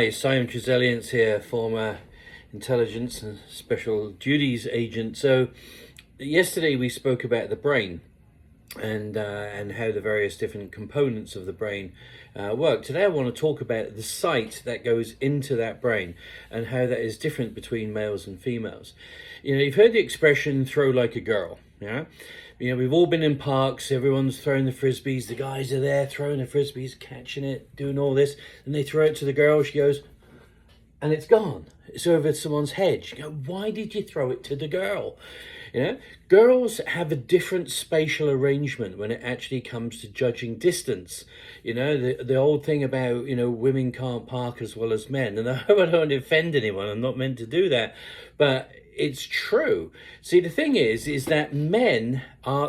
Hey, Simon Treseliance here, former intelligence and special duties agent. So, yesterday we spoke about the brain and how the various different components of the brain work. Today I want to talk about the sight that goes into that brain and how that is different between males and females. You know, you've heard the expression "throw like a girl." Yeah. You know, we've all been in parks, everyone's throwing the frisbees, the guys are there throwing the frisbees, catching it, doing all this, and they throw it to the girl, she goes, and it's gone. It's over someone's head. You go, why did you throw it to the girl? You know, girls have a different spatial arrangement when it actually comes to judging distance. You know, the old thing about, you know, women can't park as well as men. And I hope I don't offend anyone. I'm not meant to do that. But it's true. See, the thing is that men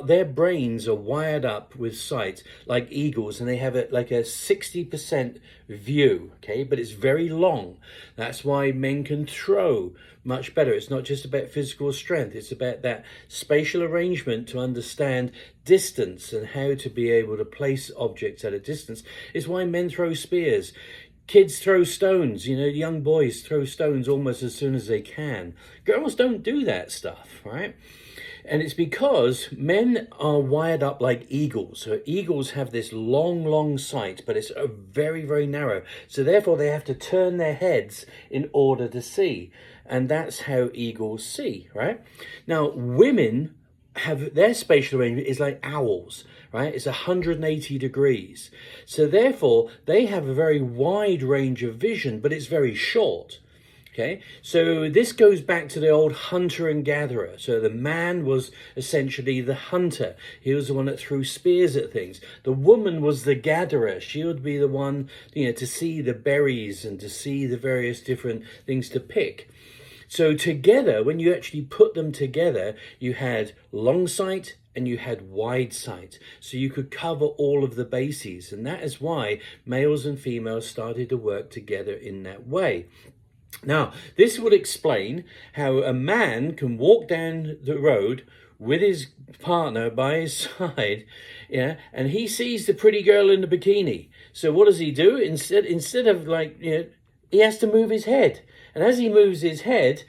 their brains are wired up with sight like eagles, and they have like a 60% view, okay? But it's very long. That's why men can throw much better. It's not just about physical strength. It's about that spatial arrangement to understand distance and how to be able to place objects at a distance. It's why men throw spears. Kids throw stones, you know, young boys throw stones almost as soon as they can. Girls don't do that stuff, right? And it's because men are wired up like eagles. So eagles have this long sight, but it's very, very narrow. So therefore they have to turn their heads in order to see. And that's how eagles see, right? Now, women have their spatial arrangement is like owls, right? It's 180 degrees. So therefore they have a very wide range of vision, but it's very short. Okay, so this goes back to the old hunter and gatherer. So the man was essentially the hunter. He was the one that threw spears at things. The woman was the gatherer. She would be the one, you know, to see the berries and to see the various different things to pick. So together, when you actually put them together, you had long sight and you had wide sight. So you could cover all of the bases. And that is why males and females started to work together in that way. Now, this would explain how a man can walk down the road with his partner by his side, yeah, and he sees the pretty girl in the bikini. So what does he do? Instead of, like, you know, he has to move his head. And as he moves his head,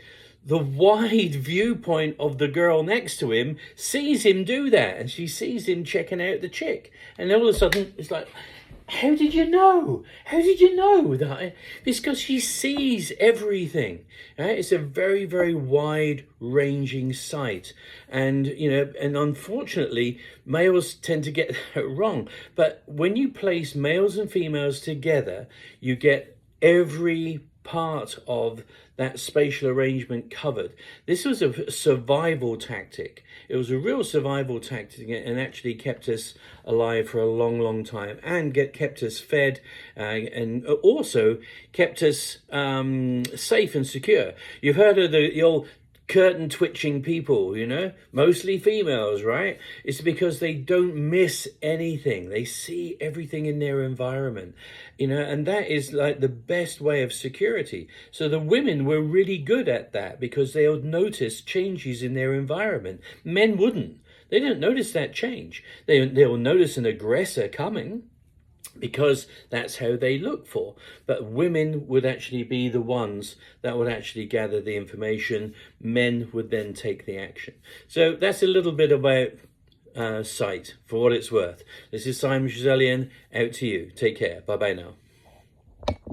the wide viewpoint of the girl next to him sees him do that. And she sees him checking out the chick. And all of a sudden, it's like, how did you know? How did you know that? It's because she sees everything. Right? It's a very, very wide-ranging sight. And, you know, and unfortunately, males tend to get that wrong. But when you place males and females together, you get every part of that spatial arrangement covered. This was a survival tactic. It was a real survival tactic and actually kept us alive for a long time and kept us fed and also kept us safe and secure. You've heard of the old curtain twitching people, you know, mostly females, right? It's because they don't miss anything. They see everything in their environment, you know, and that is like the best way of security. So the women were really good at that because they would notice changes in their environment. Men wouldn't. They don't notice that change. They'll notice an aggressor coming, because that's how they look for. But women would actually be the ones that would actually gather the information. Men would then take the action. So that's a little bit about sight, for what it's worth. This is Simon Treseliance, out to you. Take care. Bye-bye now.